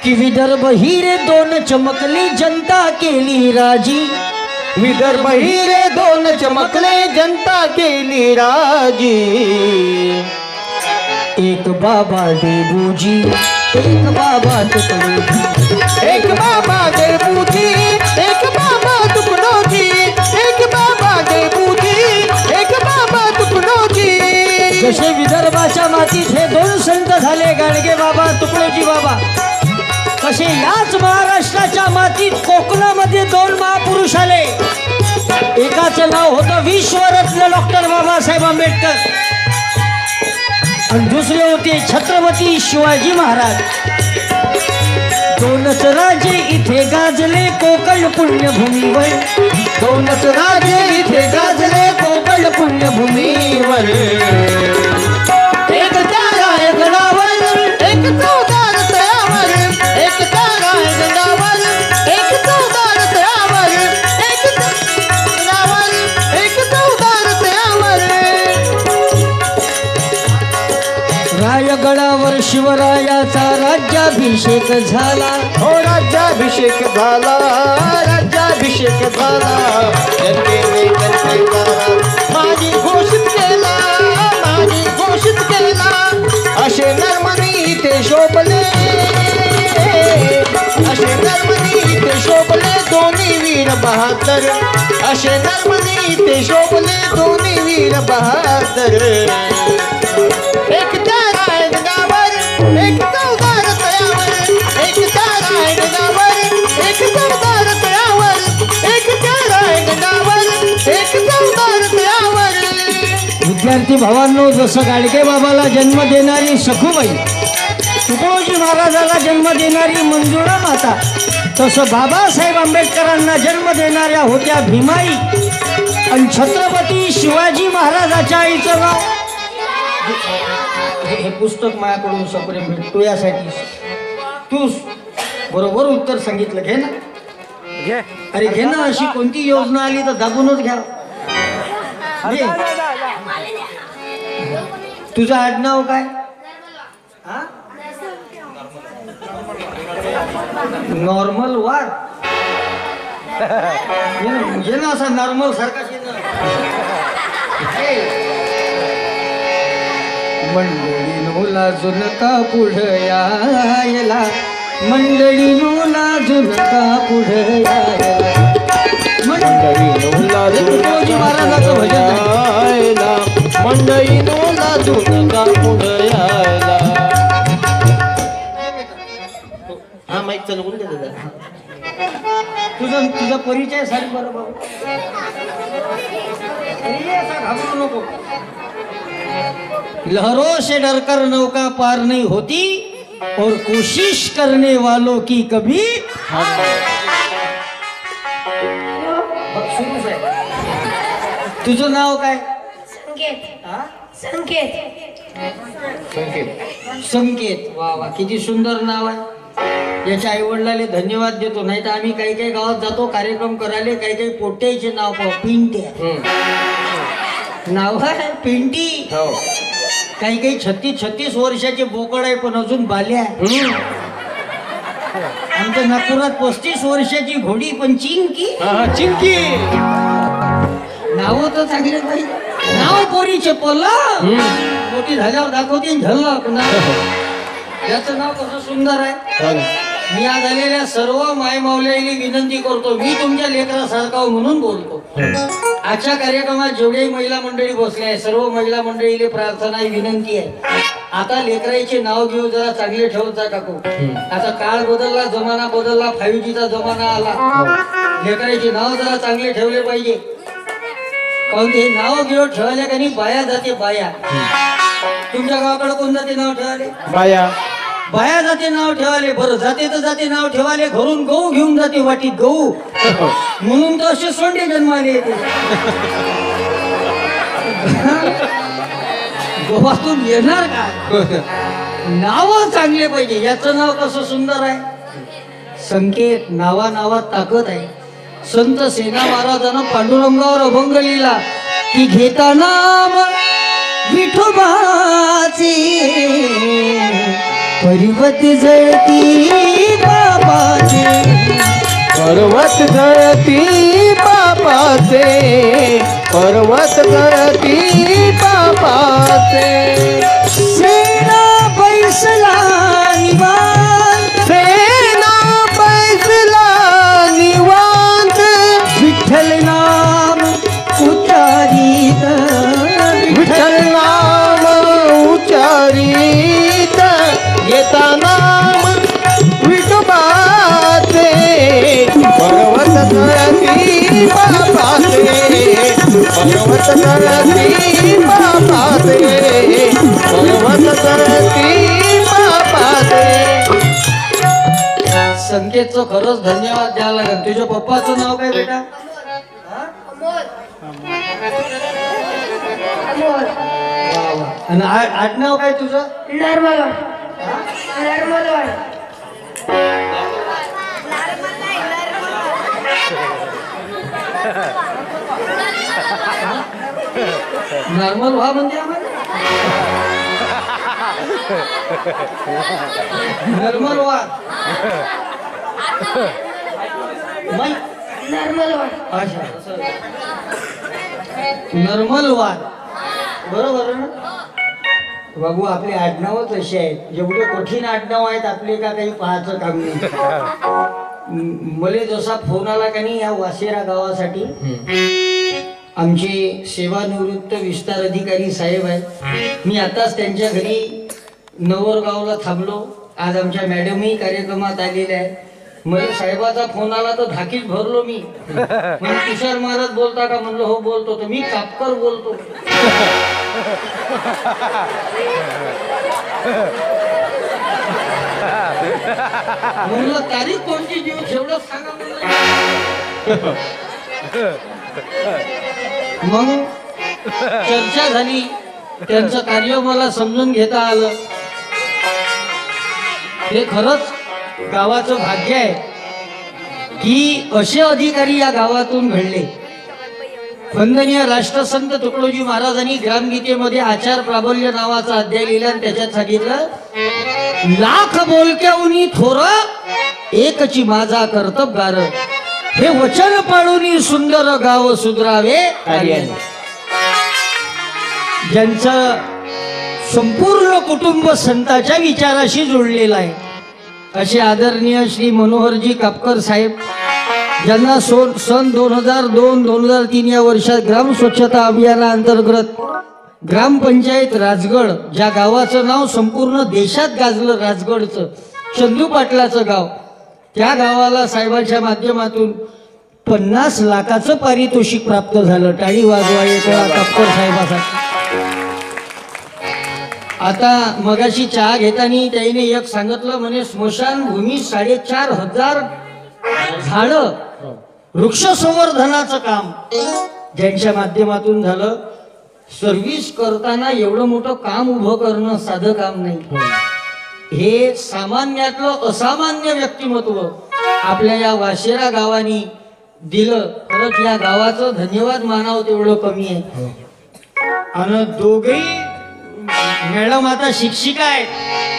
की विदर्भ हिरे दोन चमकली जनता केली राजी, विदर्भ हिरे दोन चमकले जनता केली राजी। एक बाबा देबूजी एक बाबा तुकडोजी, एक बाबा देबूजी एक बाबा तुकडोजी, एक बाबा देबूजी एक बाबा तुकडोजी। जसे विदर्भाच्या मातीत हे दोन संत झाले गाडगे बाबा तुकडोजी बाबा, तसे याच महाराष्ट्राच्या मातीत कोकणामध्ये दोन महापुरुष आले। एकाचं नाव होतं विश्वरत्न डॉक्टर बाबासाहेब आंबेडकर आणि दुसरे होते छत्रपती शिवाजी महाराज। दोनच राजे इथे गाजले कोकण पुण्यभूमीवर, दोनच राजे इथे गाजले कोकण पुण्यभूमीवर। एक तारा गडावर एक चौदार तयावर, एक तारा गडावर एक चौदार तयावर, एक गडावर एक चौदार तयावर। रायगडावर शिवरायाचा राज्याभिषेक झाला, हो राज्याभिषेक झाला, राज्याभिषेक झाला। जनतेने जनतेला माझी घोषित केला, माझी घोषित केला। असे नर्मदी इथे शोभले, असे नर्मदी इथे शोभले दोन्ही वीर बहादर, असे नर्मदी इथे शोभले दोन्ही वीर बहादर। एक तारा गडावर एक चौदार तयावर, एक तारा गडावर एक चौदार तयावर, एक तारा गडावर एक चौदार तयावर। विद्यार्थी भावांनो, जसं गाडगे बाबाला जन्म देणारी सखूबाई, तुकडोजी महाराजाला जन्म देणारी मंजुळा माता, तसं बाबासाहेब आंबेडकरांना जन्म देणाऱ्या होत्या भीमाई आणि छत्रपती शिवाजी महाराजाच्या आईचं नाव। हे पुस्तक माझ्याकडून सप्रेम भेटतो यासाठी तू बरोबर उत्तर सांगितलं, घे ना घे। अरे घे ना, अशी कोणती योजना आली तर दाबूनच घ्या। तुझं आडनाव काय? नॉर्मल वार घे ना, असा नॉर्मल सारखा मंडळीनो लाजून का पुढं यायला, मंडळीनो लाजून का पुढं यायला, मंडळीनो लाजून महाराजाचं भजन यायला, मंडळीनो लाजून का पुढं यायला। हा माईक चालू करून दे। तुझा परिचय सांग बरं बाबू, घाबरू नको। लहरों से डरकर नौका पार नहीं होती और कोशिश करने वालों की कभी तुझं नाव काय? संकेत। हा? संकेत। संकेत, वा वा, किती सुंदर नाव आहे। याच्या आई वडिलांना धन्यवाद देतो, नाही तर आम्ही काही काही गावात जातो कार्यक्रम करायला, काही काही पोट्याचे नाव पाहू, पिंट्या नाव आहे पिंटी, काही काही 36 वर्षाचे बोकड आहे पण अजून बाल्या। आमच्या नागपुरात 35 वर्षाची घोडी पण चिंकी, चिंकी। नाव तर चांगले पाहिजे, नाव पोरीचे पल्ला मोठी झाल्यावर दाखवते झलक ना। याचं नाव कसं सुंदर आहे। मी आज आलेल्या सर्व मायमावल्याला विनंती करतो, मी तुमच्या लेकरासारखा म्हणून बोलतो। आजच्या कार्यक्रमात जेवढेही महिला मंडळी बसले आहे, सर्व महिला मंडळीला प्रार्थना आहे, विनंती आहे, आता लेकराईचे नाव घेऊ जरा चांगले ठेवत जा काकू। आता काळ बदलला, जमाना बदलला, 5G चा जमाना आला, लेकराईचे नाव जरा चांगले ठेवले पाहिजे। काऊन ते नाव घेऊ ठेवायला का नाही, बाया जाते बाया। तुमच्या गावाकडे कोण जाते नाव ठेवाले? बाया। बाया जाते नाव ठेवाले, बरं जाते तर जाते नाव ठेवाले, घरून गहू घेऊन जाते वाटीत गहू, म्हणून तर असे सोंडे जन्माले येते। गव्हातून येणार का? नाव चांगले पाहिजे। याचं नाव कसं सुंदर आहे, संकेत। नावा नावात ताकद आहे। संत सेना महाराजांना पांडुरंगावर अभंग लिहिला की घेता नाम विठोबाचे पर्वत जळती पर्वत गळती पापाचे, पर्वत गळती पापाचे. सेना बैसला निवांत, सेना बैसला निवांत, विठ्ठल नाम उच्चारित, विठ्ठल नाम उच्चारित, येता नाम विठोबाचे. पर्वत गळती पापाचे, पर्वत गळती पापाचे, पर्वत गळती पापाचे. संकेतचं खरंच धन्यवाद द्यायला लागेल. तुझ्या पप्पाचं नाव काय बेटा? अमोल. अमोल. आणि आडनाव काय तुझं? नर्मलवाड. नर्मलवाड. नॉर्मल व्हा म्हणजे आम्हाला नॉर्मल व्हा. नर्मलवाड. अच्छा नॉर्मल वाद बरोबर ना बाबू. आपले आडनावच असे आहेत, जेवढे कठीण आडनाव आहेत आपले का काही पाहायचं काम नाही. मला जसा फोन आला का नाही या वासेरा गावासाठी, आमचे सेवानिवृत्त विस्तार अधिकारी साहेब आहेत. मी आताच त्यांच्या घरी नवरगावला थांबलो. आज आमच्या मॅडमही कार्यक्रमात आलेल्या आहेत. मला साहेबाचा फोन आला तर धाकीच भरलो मी. म्हणजे तुषार महाराज बोलता का म्हणलं हो बोलतो. तर मी कापकर बोलतो. म्हणलं तारीख कोणती देऊ एवढं सांगा म्हणलं. मग चर्चा झाली, त्यांचं कार्य मला समजून घेता आलं. हे खरंच गावाचं भाग्य आहे की असे अधिकारी या गावातून घडले. वंदनीय राष्ट्रसंत तुकडोजी महाराजांनी ग्रामगीतेमध्ये आचार प्राबल्य नावाचा अध्याय लिहिला आणि त्याच्यात सांगितलं, लाख बोलक्याऊनी थोर एकची माझा कर्तबगार, हे वचन पाळून सुंदर गाव सुधरावे कार्याने. ज्यांचं संपूर्ण कुटुंब संतांच्या विचाराशी जोडलेलं आहे असे आदरणीय श्री मनोहरजी कापकर साहेब, ज्यांना सन 2002-2003 या वर्षात ग्राम स्वच्छता अभियानाअंतर्गत ग्रामपंचायत राजगड, ज्या गावाचं नाव संपूर्ण देशात गाजलं, राजगडचं चंदू पाटलाचं गाव, त्या गावाला साहेबांच्या माध्यमातून 50 लाखाचं पारितोषिक प्राप्त झालं. टाळी वाजवा एक वेळा कापकर साहेबासाठी. आता मगाशी चहा घेताना त्याने एक सांगितलं, म्हणे स्मशानभूमी 4,500 झाडं वृक्ष संवर्धनाचं काम ज्यांच्या माध्यमातून झालं. सर्व्हिस करताना एवढं मोठं काम उभं करणं साधं काम नाही. हे सामान्यातलं असामान्य व्यक्तिमत्व आपल्या या वाशेरा गावानी दिलं. खरंच या गावाचं धन्यवाद मानावं तेवढं कमी आहे. आणि दोघेही मॅडम आता शिक्षिका आहेत.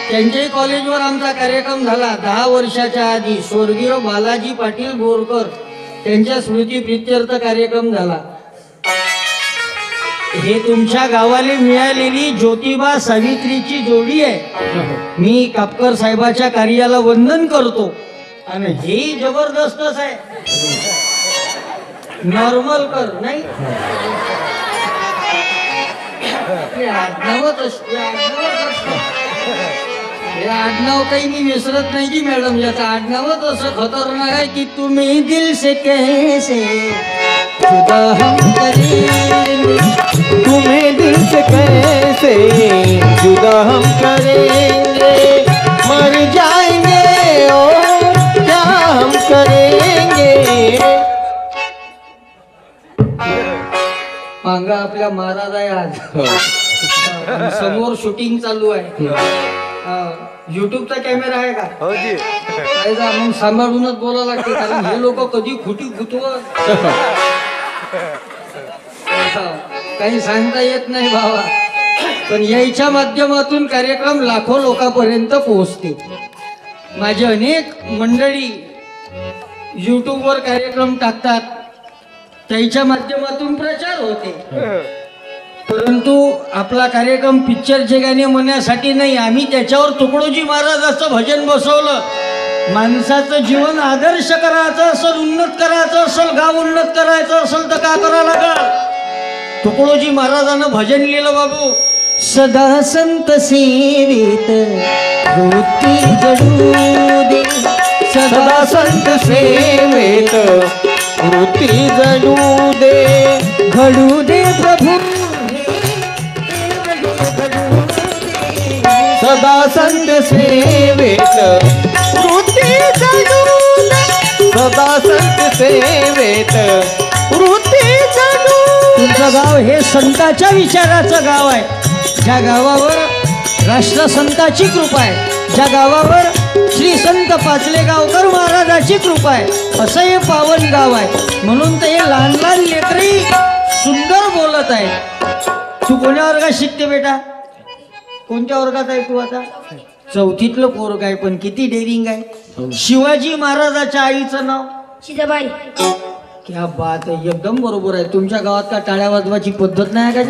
त्यांच्याही कॉलेजवर आमचा कार्यक्रम झाला 10 वर्षाच्या आधी. स्वर्गीय बालाजी पाटील बोरकर त्यांच्या स्मृती प्रित्यर्थ कार्यक्रम झाला. हे तुमच्या गावाला मिळालेली ज्योतिबा सावित्रीची जोडी आहे. मी कापकर साहेबाच्या कार्याला वंदन करतो. आणि हे जबरदस्तच आहे. नॉर्मल कर नाही आडनाव काही मी विसरत नाही की मॅडम. याचं आडनावच असं खतरनाक आहे की तुम्ही दिल से कैसे जुदा हम करेंगे, तुम्हें दिल से कैसे जुदा हम करेंगे, मर जाएंगे और क्या हम करेंगे. मांगा आपल्या महाराज आहे आज. समोर शूटिंग चालू आहे. युट्यूबचा कॅमेरा आहे का? मग सांभाळूनच बोलावं लागते, कारण हे लोक कधी खुटी गुतवत काही सांगता येत नाही भावा. पण याच्या माध्यमातून कार्यक्रम लाखो लोकांपर्यंत पोहोचते. माझी अनेक मंडळी युट्यूबवर कार्यक्रम टाकतात, त्याच्या माध्यमातून प्रचार होते. परंतु आपला कार्यक्रम पिक्चरचे गाणे म्हणण्यासाठी नाही, आम्ही त्याच्यावर तुकडोजी महाराजाचं भजन बसवलं. माणसाचं जीवन आदर्श करायचं असेल, उन्नत करायचं असेल, गाव उन्नत करायचं असेल तर का करावं लागल? तुकडोजी महाराजानं भजन लिहिलं बाबू. सदा संत सेवेत वृत्ती जडू दे, सदा संत सेवेत वृत्ती जडू दे, घडू दे प्रभू. सदा संत सेवेत वृत्ती जडू दे, सदा संत सेवेत वृत्ती जडू. तुमचं गाव हे संतांच्या विचाराचं गाव आहे. ज्या गावावर राष्ट्रसंताची कृपा आहे, ज्या गावावर श्री संत पाचलेगावकर महाराजाची कृपा आहे, असं हे पावन गाव आहे. म्हणून तर हे लहान लहान लेकरही सुंदर बोलत आहे. तू कोण्या वर्गात शिकते बेटा? कोणत्या वर्गात आहे तू आता? चौथीतलं पोरग आहे, पण किती डेअरिंग आहे. शिवाजी महाराजाच्या आईचं नाव जिजाबाई. क्या बात आहे, एकदम बरोबर आहे. तुमच्या गावात का टाळ्या वाजवायची पद्धत नाही का?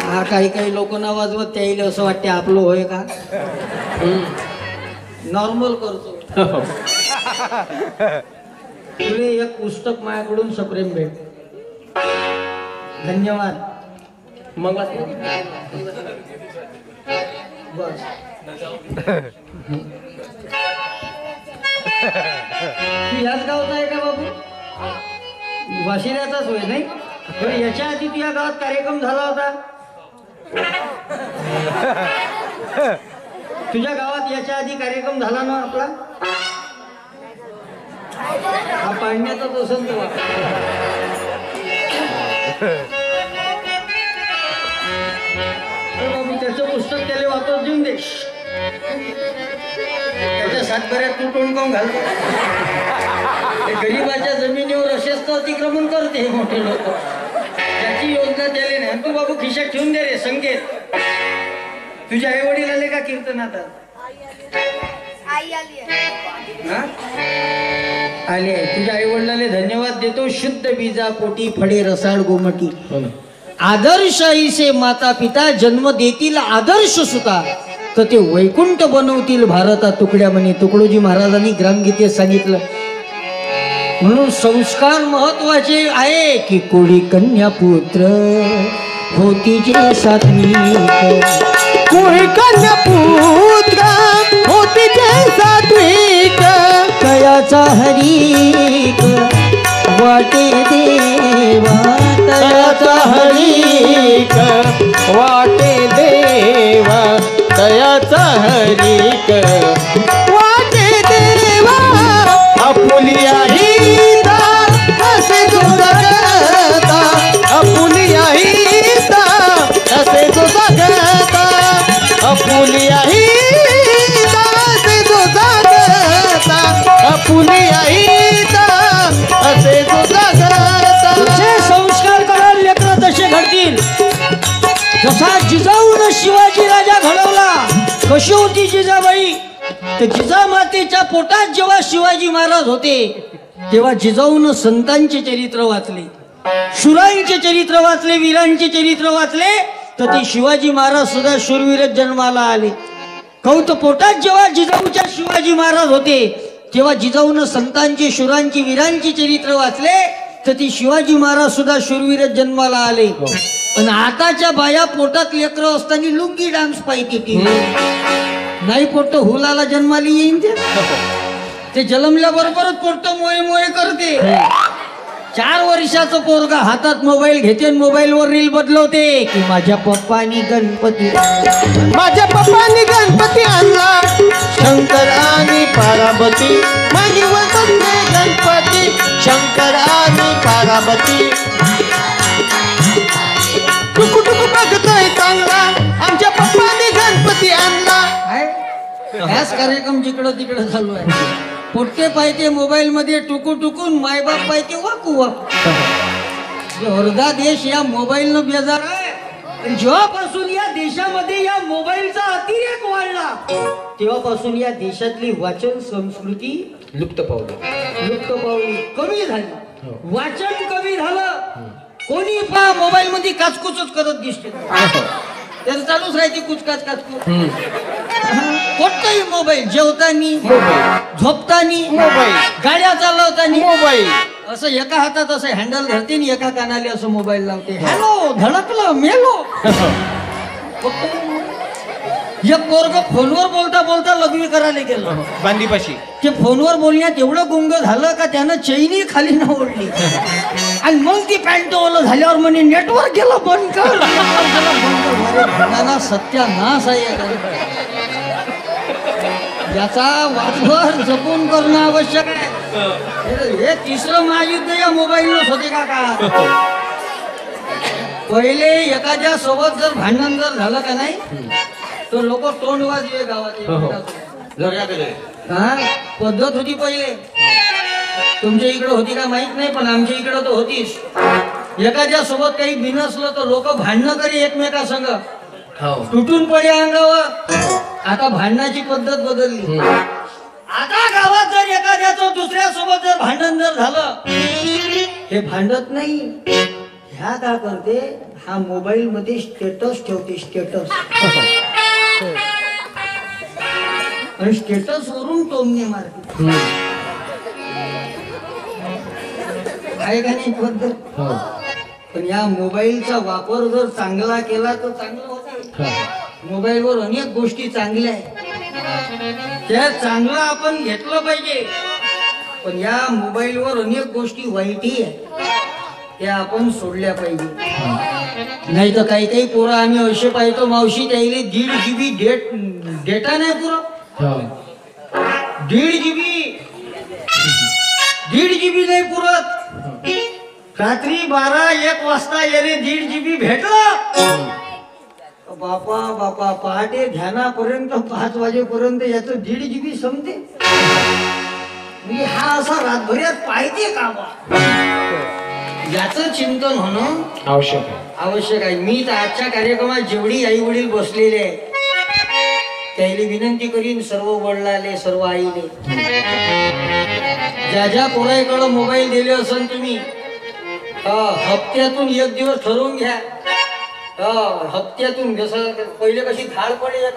हा, काही काही लोक ना वाजवत त्याला असं वाटते आपलं होय का. नॉर्मल करतो. तुले एक पुस्तक माझ्याकडून सप्रेम भेट. धन्यवाद. मग बस. तू याच गावचा आहे का बाबू? वाशिऱ्याचाच होय नाही? बरं, याच्या आधी तू या गावात कार्यक्रम झाला होता? तुझ्या गावात याच्या आधी कार्यक्रम झाला ना आपला? हा पाडण्याचाच असेल तो. बाबू त्याचं पुस्तक त्याला वापस देऊन दे. त्याच्या सातबाऱ्यात तू टोन काऊन घालतो? गरीबाच्या जमिनीवर असेच तर अतिक्रमण करते हे मोठे लोक. त्याची योजना त्याला नाही. तू बाबू खिशात ठेवून दे रे संकेत. तुझे आई वडील आले का कीर्तनात? हा, आले. तुझ्या आई वडिलांना धन्यवाद देतो. शुद्ध बीजा पोटी फडे रसाळ गोमटी. आदर्श आईसे माता पिता जन्म देतील आदर्श सुता, तर ते वैकुंठ बनवतील भारता तुकड्या म्हणे. तुकडोजी महाराजांनी ग्रामगीतेत सांगितलं. म्हणून संस्कार महत्वाचे आहे की कोळी कन्या पुत्र होती जे सात्विक, कोळी कन्या पुत्र होती जे सात्विक, तयाचा हरीक वाटे देवा, तयाचा हरीक वाटे देवा, तयाचा हरीक वाटे देवा. आपुलिया हिता असे जो जगता, आपुलिया हिता असे जो जगता, आपुलिया हिता असे जो जगता, आपुलिया हिता असे जो जगता. जे संस्कार कराल लेकरं तसे घडतील. जसा जिजाऊन शिवाजी राजा घडवला, कशी होती जिजाबाई? तर जिजामातेच्या पोटात जेव्हा शिवाजी महाराज होते तेव्हा जिजाऊन संतांचे चरित्र वाचले, शूरांचे चरित्र वाचले, वीरांचे चरित्र वाचले. तर ते शिवाजी महाराज सुद्धा शूरवीरच जन्माला आले. कौत पोटात जेव्हा जिजाऊच्या शिवाजी महाराज होते तेव्हा जिजाऊन संतांचे, शूरांची, वीरांची चरित्र वाचले. तर ती शिवाजी महाराज सुद्धा शूरवीरच जन्माला आले. पण आताच्या बाया पोटात लेकरं असताना लुंगी डान्स पाहिजे ती नाही. पोट हुलाला जन्माला येईन ते जन्मल्याबरोबरच पोट मोये मोये करते. 4 वर्षाचं पोरगा हातात मोबाईल घेते, मोबाईलवर रील बदलवते की माझ्या पप्पानी गणपती, माझ्या पप्पानी गणपती आणला, शंकर आणि पार्वती माझी वसंते गणपती, शंकर आणि पार्वती. टुकू टुकू बघतोय चांगला, आमच्या पप्पानी गणपती आणला. ह्याच कार्यक्रम जिकडं तिकडं चालू आहे. पोट्टे पाहिजे मोबाईल मध्ये टुकू टुकून, मायबाप पाहिजे वाकू वाकू. अर्धा देश या मोबाईल न बेजार आहे. आणि जेव्हापासून या देशामध्ये या मोबाईलचा अतिरेक वाढला तेव्हापासून या देशातली वाचन संस्कृती लुप्त पावली कमी झाली. वाचन कमी झालं. कोणी पहा मोबाईल मध्ये काचकुचच करत दिसते. त्याचं चालूच राहते कुचकाच काचकुच. कोणताही मोबाईल, जेवतानी झोपतानी मोबाईल, गाड्या चालवतानी मोबाईल, असं एका हातात असं हँडल धरते आणि एका कानाले असं मोबाईल लावते. हॅलो, धडकलं, मेलो. एक पोरग फोनवर बोलता बोलता लग्न करायला गेलं बांधीपाशी. ते फोनवर बोलण्यात एवढं गुंग झालं का त्यानं चैनी खाली न ओढली आणि मग ती पॅन्ट ओलं झाल्यावर म्हणे नेटवर्क गेलं बंद कर. सत्यानाश आहे. याचा वापर जपून करणं आवश्यक आहे. हे तिसरं महायुद्ध या मोबाईलच होते का? पहिले एखाद्या सोबत जर भांडण जर झालं का नाही तर लोक तोंड वाजवे गावात. पद्धत होती पहिले. तुमच्या इकडे होती का माहित नाही पण आमच्या इकडे तर होतीच. एखाद्या सोबत काही बिनसलं तर लोक भांडणं करी एकमेका संग, तुटून पडे अंगावर. आता भांडणाची पद्धत बदलली. आता गावात जर एखाद्याचं दुसऱ्या सोबत जर भांडण जर झालं हे भांडत नाही. ह्या का करते, हा मोबाईल मध्ये स्टेटस ठेवते. स्टेटस आणि स्टेटस वरून टोमणे मारते. आहे का नाही पद्धत? पण या मोबाईलचा वापर जर चांगला केला तर चांगलं होतं. मोबाईलवर अनेक गोष्टी चांगल्या आहेत, त्या चांगलं आपण घेतलं पाहिजे. पण या मोबाईलवर अनेक गोष्टी वाईटही आहेत, त्या आपण सोडल्या पाहिजे. नाही तर काही काही पोरं आम्ही असे पाहतो मावशी त्याईले 1.5 GB डेटा नाही पुरत. 1.5 GB नाही पुरत. रात्री 12-1 वाजता याने 1.5 GB भेटलं. बापा बापा, पहाटे ध्यानापर्यंत 5 वाजेपर्यंत याचं 1.5 GB संपते. म्हणजे हा असा रातभरात पाहिजे का बा? याचं चिंतन होणं आवश्यक आहे. मी तर आजच्या कार्यक्रमात जेवढी आई वडील बसलेले आहे त्याला विनंती करीन, सर्व वडिलांले, सर्व आईले, ज्या ज्या पोराईकडे मोबाईल दिले असेल तुम्ही हप्त्यातून 1 दिवस ठरवून घ्या. हप्त्यातून जसं पहिले कशी धाड पडे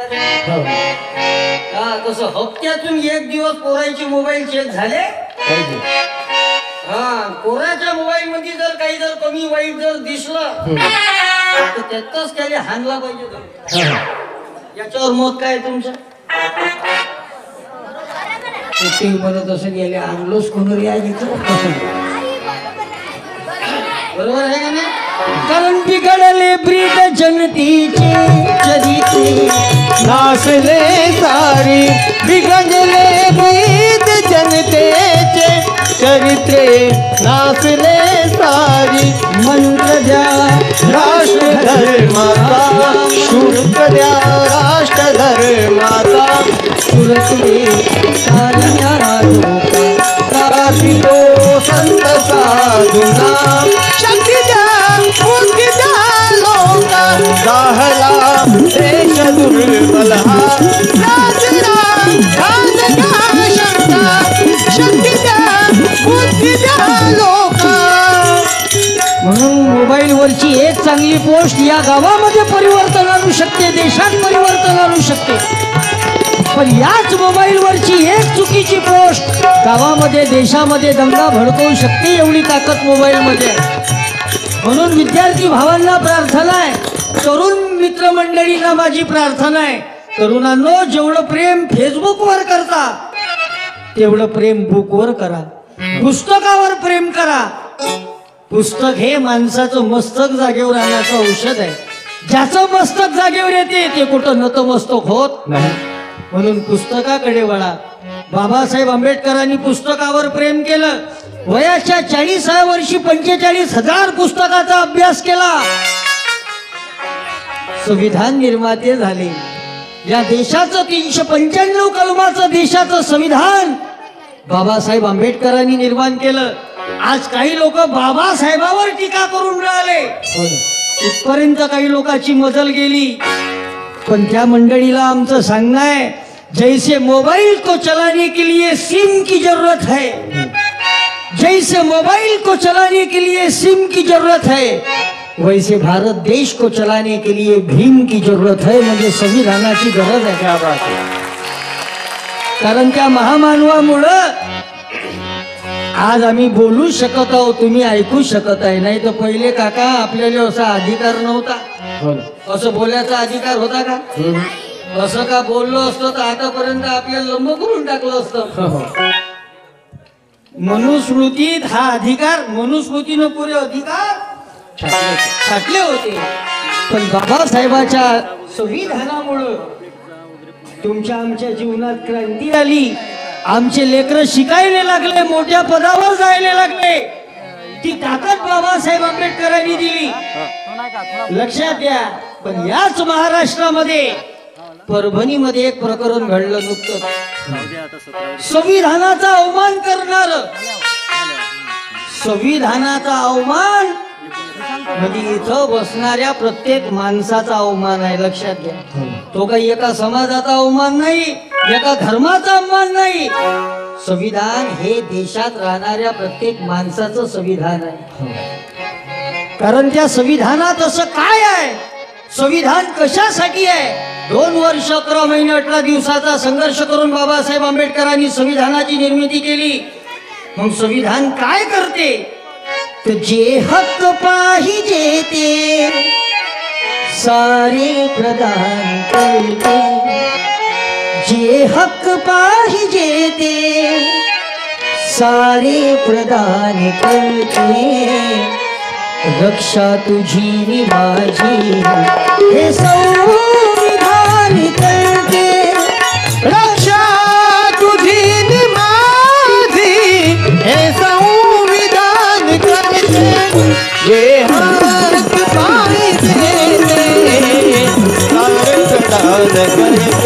तसं हप्त्यातून 1 दिवस पोराईचे मोबाईल चेक झाले. पोराच्या मोबाईल मध्ये जर काही जर कमी वाईट जर दिसलं तर त्यातच त्याला हाणला पाहिजे. याच्यावर मत काय तुमचं? म्हणत असं गेले आणलोच कोण यायचं. बरोबर आहे का नाही? कारण बिघडले ब्रीद जनतेचे चरित्रे, नाचले सारी बिघडले ब्रीद जनतेचे चरित्रे, नाचले सारी. मंत्र द्या राष्ट्र धर्माचा, शुल्क द्या राष्ट्र धर्माचा. सुरतले तो संत साधुना, शक्ती द्या मुक्ती द्या लोका. गाहला देश दुर्बल हा, राजला राजगा शंका. शक्ती द्या मुक्ती द्या लोका. म्हणून मोबाईल वरची एक चांगली पोस्ट या गावामध्ये परिवर्तन आणू शकते, देशात परिवर्तन आणू शकते. पण याच मोबाईल वरची एक चुकीची पोस्ट गावामध्ये देशामध्ये दंगा भडकवू शकते, एवढी ताकद मोबाईल मध्ये. म्हणून विद्यार्थी भावांना प्रार्थना आहे, तरुण मित्रमंडळींना माझी प्रार्थना आहे, तरुणांनो जेवढं प्रेम फेसबुकवर करता तेवढं प्रेम बुकवर करा, पुस्तकावर प्रेम करा. पुस्तक हे माणसाचं मस्तक जागेवर आणण्याचं औषध आहे. ज्याचं मस्तक जागेवर येते ते कुठं नतमस्तक होत नाही. म्हणून पुस्तकाकडे वळा. बाबासाहेब आंबेडकरांनी पुस्तकावर प्रेम केलं. वयाच्या 40व्या वर्षी 45,000 पुस्तकाचा अभ्यास केला. संविधान निर्माते झाले. या देशाचं 395 कलमाचं देशाचं संविधान बाबासाहेब आंबेडकरांनी निर्माण केलं. आज काही लोक बाबासाहेबावर टीका करून राहिले. इथपर्यंत काही लोकांची मजल गेली, पण त्या मंडळीला आमचं सांगणं आहे, जैसे मोबाइल को चलाने के लिए सिम की जरूरत है, जैसे मोबाइल को चलाने के लिए सिम की जरूरत है, वैसे भारत देश को चलाने के लिए भीम की जरूरत है. म्हणजे संविधानाची गरज आहे. क्या बात आहे. कारण त्या महामानवामुळं आज आम्ही बोलू शकत आहोत, तुम्ही ऐकू शकत आहे. नाही तर पहिले काका आपल्याला असा अधिकार नव्हता. हो ना. असं बोलायचा अधिकार होता का? असं का बोललो असतो तर आतापर्यंत आपल्याला लंब करून टाकलं असतं. हो. मनुस्मृतीत हा अधिकार, मनुस्मृतीनं पुरे अधिकार छाटले होते. पण बाबासाहेबाच्या संविधानामुळं तुमच्या आमच्या जीवनात क्रांती आली. आमचे लेकरं शिकायला लागले, मोठ्या पदावर जायला लागले. ती ताकद बाबासाहेब आंबेडकरांनी दिली, लक्षात द्या. पण याच महाराष्ट्रामध्ये परभणीमध्ये एक प्रकरण घडलं नुकतंच. संविधानाचा अवमान करणार, संविधानाचा अवमान म्हणजे इथं बसणाऱ्या प्रत्येक माणसाचा अवमान आहे. लक्षात घ्या. तो काही एका समाजाचा अवमान नाही, एका धर्माचा अवमान नाही. संविधान हे देशात राहणाऱ्या प्रत्येक माणसाचं संविधान आहे. कारण त्या संविधानात असं काय आहे, संविधान कशासाठी आहे? 2 वर्ष 11 महिने 18 दिवसाचा संघर्ष करून बाबासाहेब आंबेडकरांनी संविधानाची निर्मिती केली. मग संविधान काय करते? तर जे हक्क पाहिजे ते सारे प्रदान करते, जे हक्क पाहिजे ते सारे प्रदान करते. रक्षा तुझी नि माझी हे संविधान करते, रक्षा तुझी नि माझी हे संविधान करते. ये हक पाहिजे ते सारे प्रदान करते.